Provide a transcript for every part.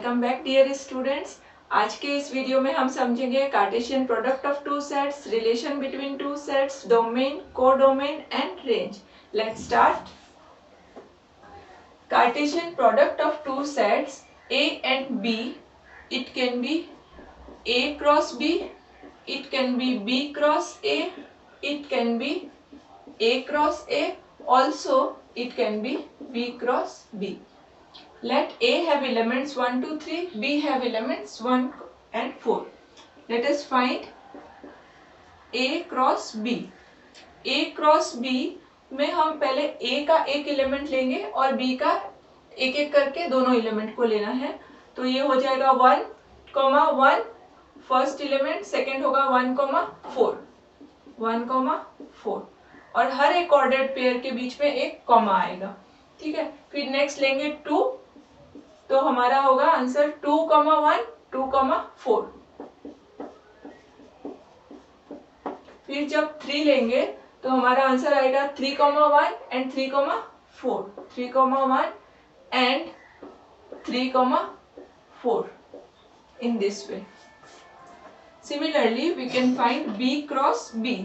Welcome back dear students. आज के इस वीडियो में हम समझेंगे Cartesian product of two sets, relation between two sets, domain, codomain and range. Let's start. Cartesian product of two sets A and B, it can be A cross B, it can be B cross A, it can be A cross A, also it can be B cross B. Let A have elements 1, 2, 3, B have elements 1 and 4. Let us find A cross B. A cross B में हम पहले A का एक element लेंगे और B का एक एक करके दोनों एलिमेंट को लेना है। तो ये हो जाएगा 1, 1 फर्स्ट एलिमेंट, सेकेंड होगा 1, 4 1, 4 और हर एक ऑर्डर्ड पेयर के बीच में एक कॉमा आएगा। ठीक है, फिर नेक्स्ट लेंगे 2, तो हमारा होगा आंसर 2, 1, 2, 4। फिर जब 3 लेंगे तो हमारा आंसर आएगा 3, 1 and 3, 4 3, 1 and 3, 4 in this way. Similarly we can find B cross B.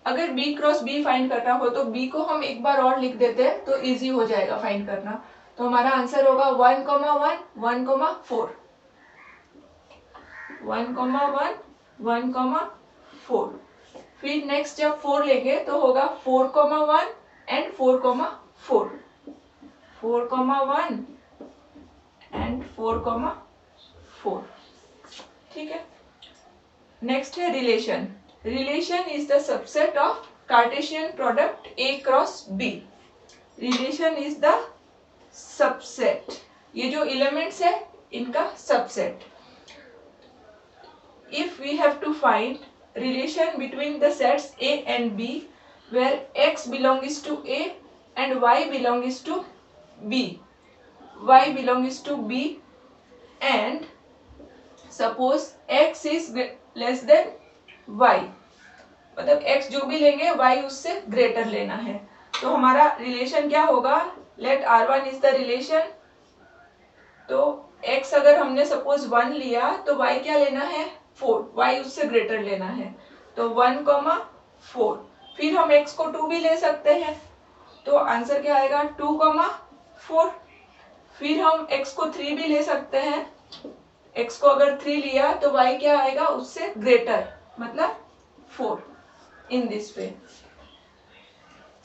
अगर B cross B फाइंड करना हो तो B को हम एक बार और लिख देते हैं तो इजी हो जाएगा फाइंड करना। तो हमारा आंसर होगा 1, 1, 1, 4 1, 1, 1, 4। फिर नेक्स्ट जब 4 लेंगे तो होगा 4, 1 एंड 4, 4 4, 1 एंड 4, 4। ठीक है, नेक्स्ट है relation. Relation is the subset of Cartesian product A cross B। Relation is the subset, ये जो एलिमेंट्स है इनका subset. If we have to find relation between the sets A and B where X belongs to A and Y belongs to B, Y belongs to B and suppose X is less than Y, मतलब X जो भी लेंगे Y उससे greater लेना है। तो हमारा relation क्या होगा? Let R1 is the relation. तो X अगर हमने सपोज 1 लिया तो Y क्या लेना है? 4, Y उससे ग्रेटर लेना है। तो 1, 4। फिर हम X को 2 भी ले सकते हैं, तो आंसर क्या आएगा? 2, 4। फिर हम X को 3 भी ले सकते हैं, X को अगर 3 लिया तो Y क्या आएगा? उससे ग्रेटर, मतलब 4 इन दिस वे।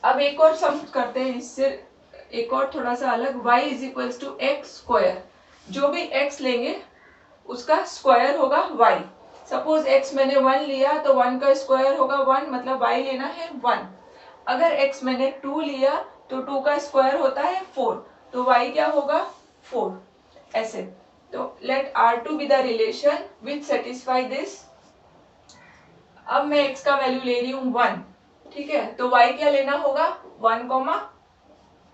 अब एक और सम करते हैं, इससे एक और थोड़ा सा अलग। Y is equals to x square. जो भी X लेंगे उसका स्क्वायर होगा Y। सपोज X मैंने 1 लिया तो 1 का स्क्वायर होगा 1, मतलब Y लेना है 1। अगर X मैंने 2 लिया तो 2 का स्क्वायर होता है 4, तो Y क्या होगा? 4 ऐसे। तो let R2 be the relation which satisfy this. अब मैं X का वैल्यू ले रही हूँ 1, ठीक है, तो Y क्या लेना होगा? 1,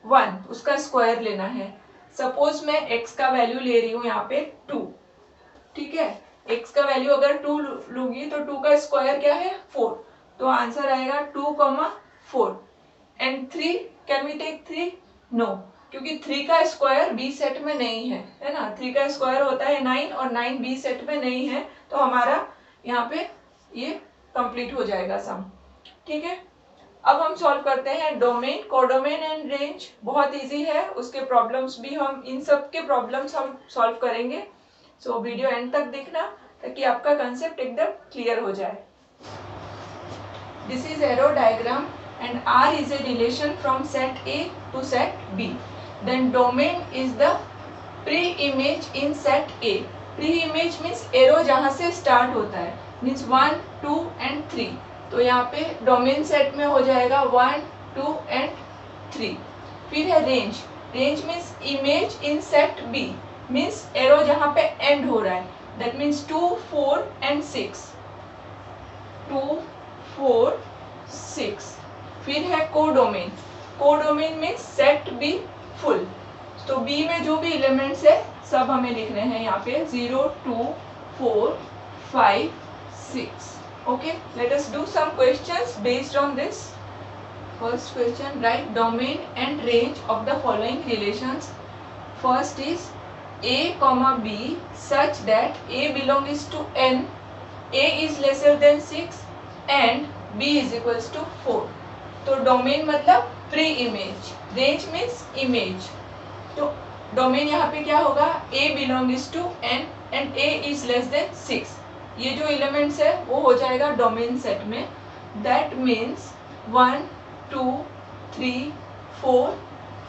1 उसका स्क्वायर लेना है। सपोज मैं X का वैल्यू ले रही हूँ यहाँ पे 2, ठीक है, X का वैल्यू अगर 2 लूंगी तो 2 का स्क्वायर क्या है? 4, तो आंसर आएगा 2, 4 and 3। Can we take 3? No, क्योंकि 3 का स्क्वायर B सेट में नहीं है ना। 3 का स्क्वायर होता है 9 और 9 B सेट में नहीं है, तो हमारा यहाँ पे ये कंप्लीट हो जाएगा सम। ठीक है, अब हम सॉल्व करते हैं डोमेन, कोडोमेन एंड रेंज। बहुत इजी है, उसके प्रॉब्लम्स भी हम, इन सब के प्रॉब्लम्स हम सॉल्व करेंगे। सो वीडियो एंड तक देखना ताकि आपका कंसेप्ट एकदम क्लियर हो जाए। This is arrow diagram and R is a relation from set A to set B. Then domain is the pre-image in set A. Pre-image means arrow जहाँ से start होता है, मीन्स 1, 2 and 3। तो यहाँ पे डोमेन सेट में हो जाएगा 1, 2 and 3। फिर है range. Range means image in set B, means arrow जहाँ पे एंड हो रहा है, दैट मीन्स 2, 4 and 6। 2, 4, 6। फिर है codomain. Codomain means set B full. तो B में जो भी एलिमेंट्स है सब हमें लिखने हैं यहाँ पे 0, 2, 4, 5, 6। Okay, let us do some questions based on this. First question, write domain and range of the following relations. First is a comma b such that a belongs to n, a is lesser than 6 and b is equals to 4. तो domain मतलब pre image, range means image. तो domain यहाँ पे क्या होगा, a belongs to n and a is less than 6. ये जो elements है वो हो जाएगा डोमेन सेट में. दैट मीन्स 1 2 3 4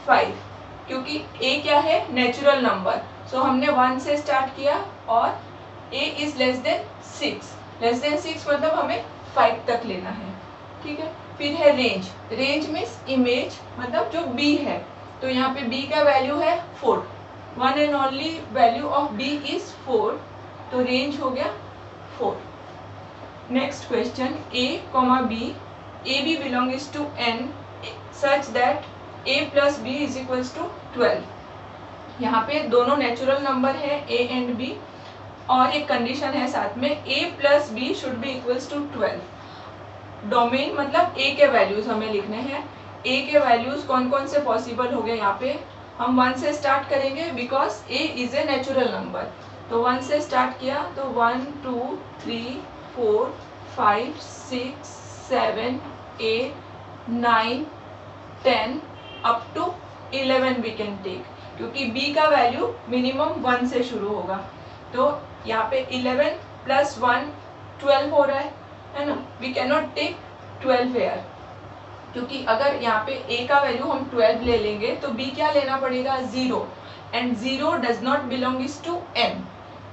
5, क्योंकि a क्या है, नेचुरल नंबर. सो हमने 1 से स्टार्ट किया और a is less than 6. Less than 6 मतलब हमें 5 तक लेना है. ठीक है. फिर है रेंज. रेंज मीन्स इमेज, मतलब जो b है. तो यहाँ पे b का वैल्यू है 4. One and only value of b is 4. तो रेंज हो गया 4. Next question, a comma b, a b belongs to n such that a plus b is equals to 12. यहाँ पे दोनों नेचुरल नंबर है a एंड b और एक condition है साथ में, a plus b should be equals to 12. Domain मतलब a के वैल्यूज हमें लिखने हैं. a के वैल्यूज कौन कौन से पॉसिबल हो गए, यहाँ पे हम 1 से स्टार्ट करेंगे because a is a natural number. तो 1 से स्टार्ट किया तो 1 2 3 4 5 6 7 8 9 10 up to 11 we can take, क्योंकि b का वैल्यू मिनिमम 1 से शुरू होगा. तो यहाँ पे 11 प्लस 1 12 हो रहा है ना. We can not take 12 here, क्योंकि अगर यहाँ पे a का वैल्यू हम 12 ले लेंगे तो b क्या लेना पड़ेगा, 0, and 0 does not belongs to n.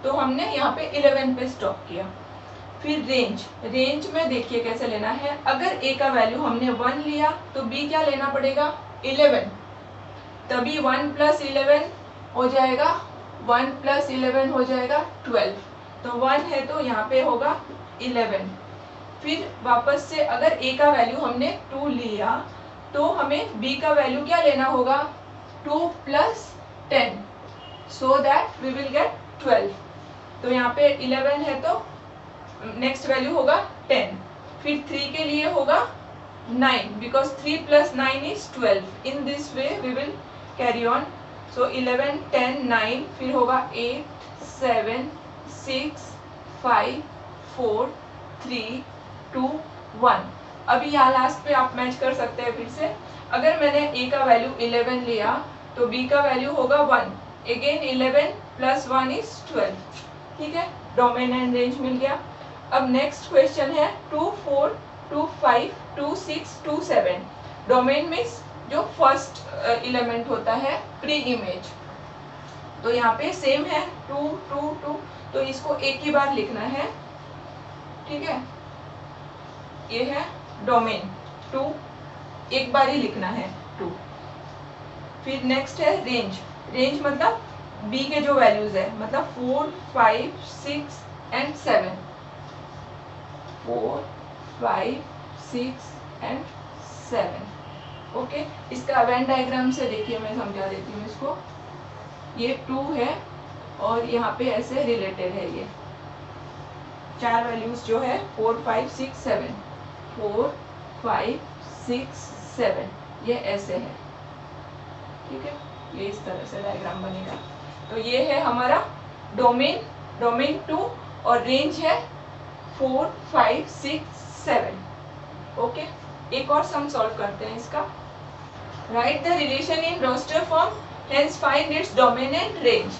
तो हमने यहाँ पे 11 पे स्टॉप किया. फिर रेंज. रेंज में देखिए कैसे लेना है. अगर a का वैल्यू हमने 1 लिया तो b क्या लेना पड़ेगा, 11. तभी 1 प्लस 11 हो जाएगा, 1 प्लस 11 हो जाएगा 12. तो 1 है तो यहाँ पे होगा 11. फिर वापस से अगर a का वैल्यू हमने 2 लिया तो हमें b का वैल्यू क्या लेना होगा, 2 plus 10, so that we will get 12. तो यहाँ पे 11 है तो नेक्स्ट वैल्यू होगा 10. फिर 3 के लिए होगा 9, because 3 plus 9 is 12. In this way we will carry on. So 11 10 9, फिर होगा 8 7 6 5 4 3 2 1. अभी यहाँ लास्ट पे आप मैच कर सकते हैं फिर से. अगर मैंने a का वैल्यू 11 लिया तो b का वैल्यू होगा 1. Again 11 plus 1 is 12. ठीक है, डोमेन एंड रेंज मिल गया. अब नेक्स्ट क्वेश्चन है 2 4 2 5 2 6 2 7. डोमेन मीन्स जो फर्स्ट एलिमेंट होता है प्री इमेज. तो यहाँ पे सेम है 2 2 2, तो इसको एक ही बार लिखना है. ठीक है, ये है डोमेन 2, एक बार ही लिखना है 2. फिर नेक्स्ट है रेंज. रेंज मतलब b के जो वैल्यूज है, मतलब 4 5 6 एंड 7. 4 5 6 एंड 7. ओके, इसका वेन डायग्राम से देखिए, मैं समझा देती हूँ इसको. ये 2 है और यहाँ पे ऐसे रिलेटेड है. ये 4 वैल्यूज जो है 4 5 6 7, 4 5 6 7, ये ऐसे है. ठीक है, ये इस तरह से डायग्राम बनेगा. तो ये है हमारा डोमेन, डोमेन 2, और रेंज है 4 5 6 7. ओके, एक और सम सॉल्व करते हैं इसका. Write the relation in roster form, hence find its domain and range.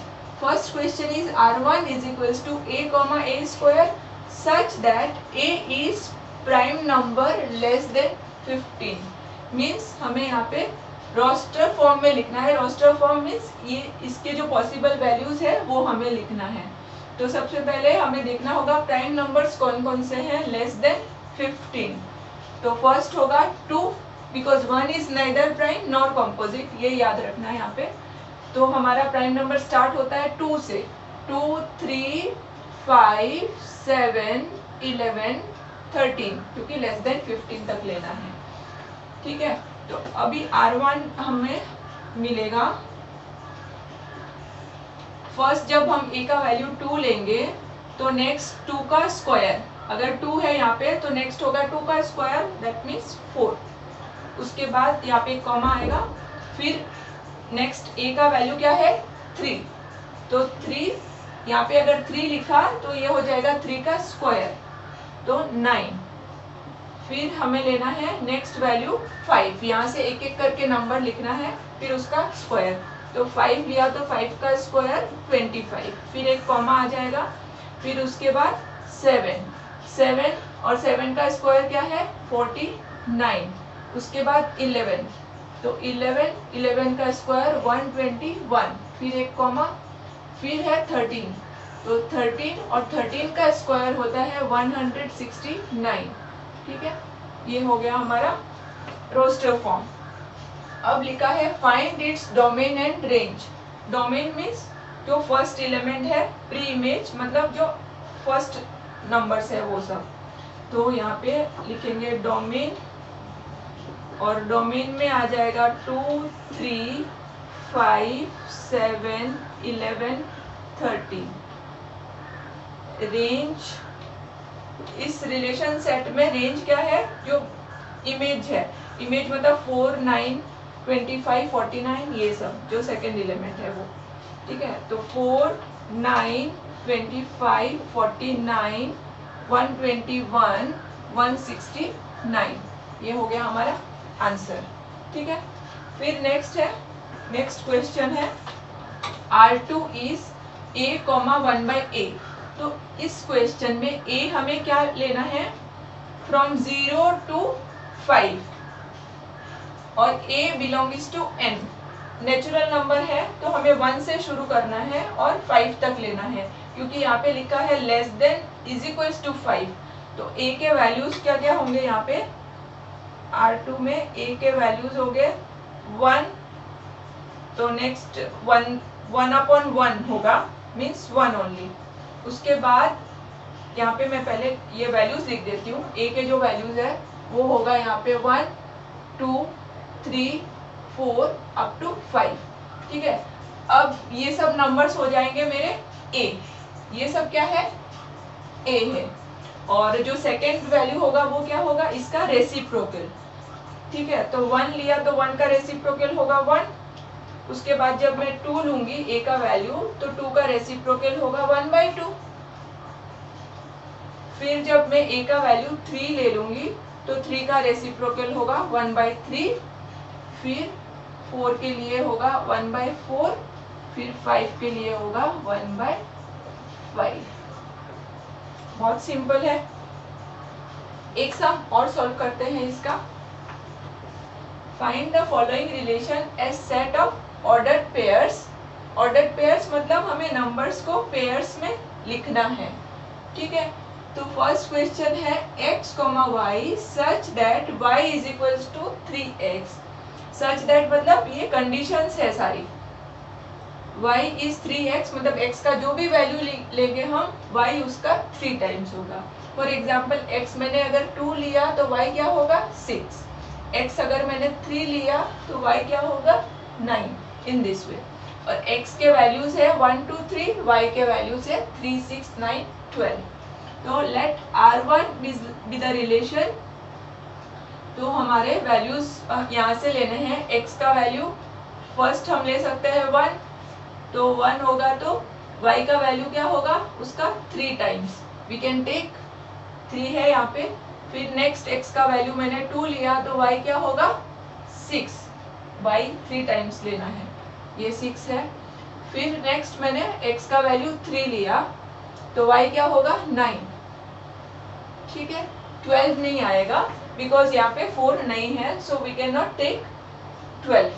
First question is r1 is equals to a comma a square such that a is prime number less than 15. Means हमें यहाँ पे roster form में लिखना है. Roster form means ये इसके जो possible values है वो हमें लिखना है. तो सबसे पहले हमें देखना होगा प्राइम नंबर्स कौन कौन से हैं लेस देन 15. तो फर्स्ट होगा 2, because 1 is neither prime nor composite, ये याद रखना है यहाँ पे. तो हमारा प्राइम नंबर स्टार्ट होता है 2 से. 2 3 5 7 11 13, क्योंकि लेस देन 15 तक लेना है. ठीक है, तो अभी r1 हमें मिलेगा. फर्स्ट जब हम a का वैल्यू 2 लेंगे तो नेक्स्ट 2 का स्क्वायर, अगर 2 है यहाँ पे तो नेक्स्ट होगा 2 का स्क्वायर, दैट मीन्स 4. उसके बाद यहाँ पे कॉमा आएगा. फिर नेक्स्ट a का वैल्यू क्या है 3, तो 3, यहाँ पे अगर 3 लिखा तो ये हो जाएगा 3 का स्क्वायर, तो 9। फिर हमें लेना है नेक्स्ट वैल्यू 5, यहाँ से एक एक करके नंबर लिखना है, फिर उसका स्क्वायर। तो 5 लिया तो 5 का स्क्वायर 25, फिर एक कॉमा आ जाएगा, फिर उसके बाद 7 और 7 का स्क्वायर क्या है 49, उसके बाद 11, तो 11 का स्क्वायर 121, फिर एक कॉमा, फिर है 13, तो 13 और 13 का स्क्वायर होता है 169। ठीक है, ये हो गया हमारा रोस्टर फॉर्म। अब लिखा है find its domain and range. Domain means जो फर्स्ट एलिमेंट है, प्री इमेज मतलब जो फर्स्ट नंबर्स है वो सब। तो यहाँ पे लिखेंगे डोमेन, और डोमेन में आ जाएगा 2 3 5 7 11 13। रेंज, इस रिलेशन सेट में रेंज क्या है, जो इमेज है, इमेज मतलब 4 9 25 49, ये सब जो सेकंड एलिमेंट है वो। ठीक है, तो 4 9 25 49 121 169, ये हो गया हमारा आंसर। ठीक है, फिर नेक्स्ट क्वेश्चन है R2 is a, 1/a। तो इस क्वेश्चन में a हमें क्या लेना है, फ्रॉम 0 to 5, और a belongs to n। Natural number है तो हमें 1 से शुरू करना है और 5 तक लेना है, क्योंकि यहाँ पे लिखा है less than is equals to 5। तो a के वैल्यूज क्या क्या होंगे, यहाँ पे R2 में a के वैल्यूज हो गए 1, तो नेक्स्ट 1/1 होगा, मीन्स 1 ओनली। उसके बाद यहाँ पे मैं पहले ये वैल्यूज लिख देती हूँ। a के जो वैल्यूज है वो होगा यहाँ पे 1 2 3 4 अप टू 5। ठीक है, अब ये सब नंबर्स हो जाएंगे मेरे a, ये सब क्या है a है, और जो सेकेंड वैल्यू होगा वो क्या होगा, इसका रेसिप्रोकल। ठीक है, तो 1 लिया तो 1 का रेसिप्रोकल होगा 1। उसके बाद जब मैं 2 लूंगी a का वैल्यू, तो 2 का रेसिप्रोकल होगा 1/2। फिर जब मैं a का वैल्यू 3 ले लूंगी, तो 3 का रेसिप्रोकल होगा 1/3। फिर 4 के लिए होगा 1/4, फिर 5 के लिए होगा 1/5। बहुत सिंपल है। एक सम और सॉल्व करते हैं इसका। Find the following relation as set of ordered pairs. Ordered pairs मतलब हमें नंबर्स को पेयर्स में लिखना है। ठीक है, तो फर्स्ट क्वेश्चन है x, y such that y is equals to 3x। Such that मतलब ये कंडीशंस है सारी। y इज 3x मतलब x का जो भी वैल्यू लेंगे हम, y उसका 3 टाइम्स होगा। फॉर एग्जाम्पल x मैंने अगर 2 लिया तो y क्या होगा 6, x अगर मैंने 3 लिया तो y क्या होगा 9, इन दिस वे। और x के वैल्यूज है 1 2 3, y के वैल्यूज है 3 6 9 12। तो late R1 B the relation. तो हमारे वैल्यूज यहाँ से लेने हैं। x का वैल्यू फर्स्ट हम ले सकते हैं 1, तो 1 होगा तो y का वैल्यू क्या होगा उसका 3 टाइम्स, वी कैन टेक 3 है यहाँ पे। फिर नेक्स्ट x का वैल्यू मैंने 2 लिया तो y क्या होगा 6, y 3 टाइम्स लेना है, ये 6 है। फिर नेक्स्ट मैंने x का वैल्यू 3 लिया तो y क्या होगा 9। ठीक है, 12 नहीं आएगा बिकॉज यहाँ पे 4 नहीं है, so we can not take 12।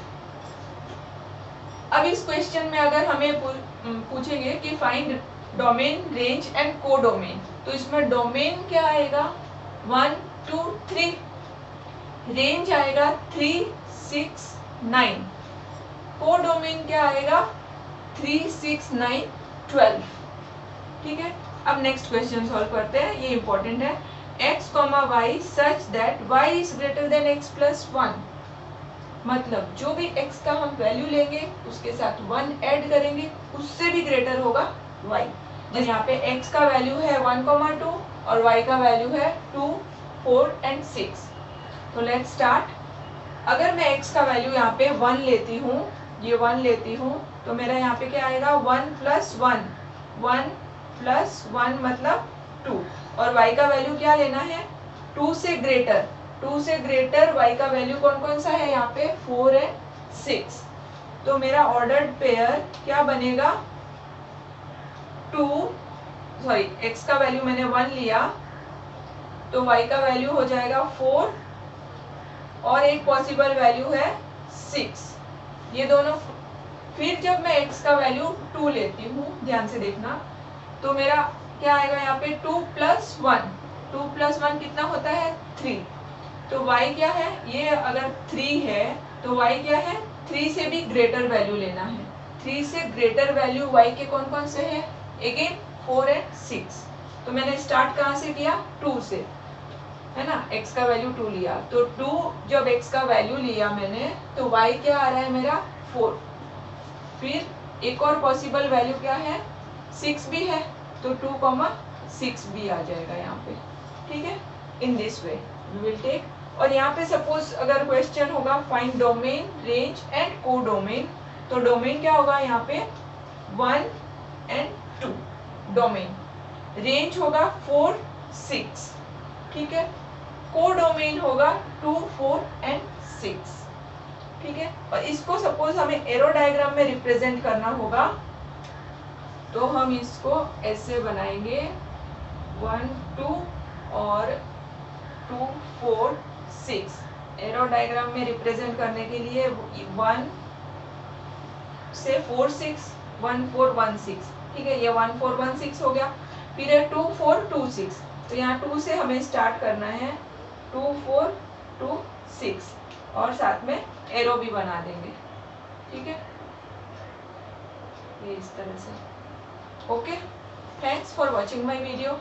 अब इस क्वेश्चन में अगर हमें पूछेंगे कि find domain, range and codomain, तो इसमें डोमेन क्या आएगा 1 2 3, रेंज आएगा 3 6 9, को डोमेन क्या आएगा 3 6 9 12। ठीक है, अब नेक्स्ट क्वेश्चन सॉल्व करते हैं, ये इंपॉर्टेंट है। x, y such that y is greater than x plus 1, मतलब जो भी x का हम वैल्यू लेंगे उसके साथ 1 ऐड करेंगे, उससे भी ग्रेटर होगा y। जैसे यहाँ पे x का वैल्यू है 1, 2 और y का वैल्यू है 2 4 एंड 6। तो लेट्स स्टार्ट। अगर मैं x का वैल्यू यहाँ पे 1 लेती हूँ, ये 1 लेती हूँ, तो मेरा यहाँ पे क्या आएगा 1 + 1, 1 + 1 मतलब 2, और y का वैल्यू क्या लेना है 2 से ग्रेटर, 2 से ग्रेटर y का वैल्यू कौन कौन सा है यहाँ पे 4 है 6। तो मेरा ऑर्डर्ड पेयर क्या बनेगा 2, सॉरी x का वैल्यू मैंने 1 लिया तो y का वैल्यू हो जाएगा 4 और एक पॉसिबल वैल्यू है 6, ये दोनों। फिर जब मैं x का वैल्यू 2 लेती हूँ, ध्यान से देखना, तो मेरा क्या आएगा यहाँ पे 2 + 1, 2 + 1 कितना होता है 3। तो y क्या है, ये अगर 3 है तो y क्या है 3 से भी ग्रेटर वैल्यू लेना है। 3 से ग्रेटर वैल्यू y के कौन कौन से हैं, अगेन 4 एंड 6। तो मैंने स्टार्ट कहाँ से किया 2 से, है ना, x का वैल्यू 2 लिया, तो 2 जब x का वैल्यू लिया मैंने तो y क्या आ रहा है मेरा 4। फिर एक और पॉसिबल वैल्यू क्या है 6 भी है, तो 2, 6 भी आ जाएगा यहाँ पे, ठीक है। In this way we will take. और यहाँ पे सपोज अगर क्वेश्चन होगा find domain, range and codomain, तो डोमेन क्या होगा यहाँ पे 1 एंड 2 डोमेन, रेंज होगा 4, 6, ठीक है, को डोमेन होगा 2, 4 एंड 6, ठीक है। और इसको सपोज हमें एरो डायग्राम में रिप्रेजेंट करना होगा तो हम इसको ऐसे बनाएंगे 1, 2 और 2, 4, 6। एरो डायग्राम में रिप्रेजेंट करने के लिए 1 से 4, 6, 1, 4, 1, 6, ठीक है, ये 1, 4, 1, 6 हो गया। फिर है 2, 4, 2, 6, तो यहाँ 2 से हमें स्टार्ट करना है 2, 4, 2, 6 और साथ में एरो भी बना देंगे, ठीक है, ये इस तरह से। Okay, thanks for watching my video.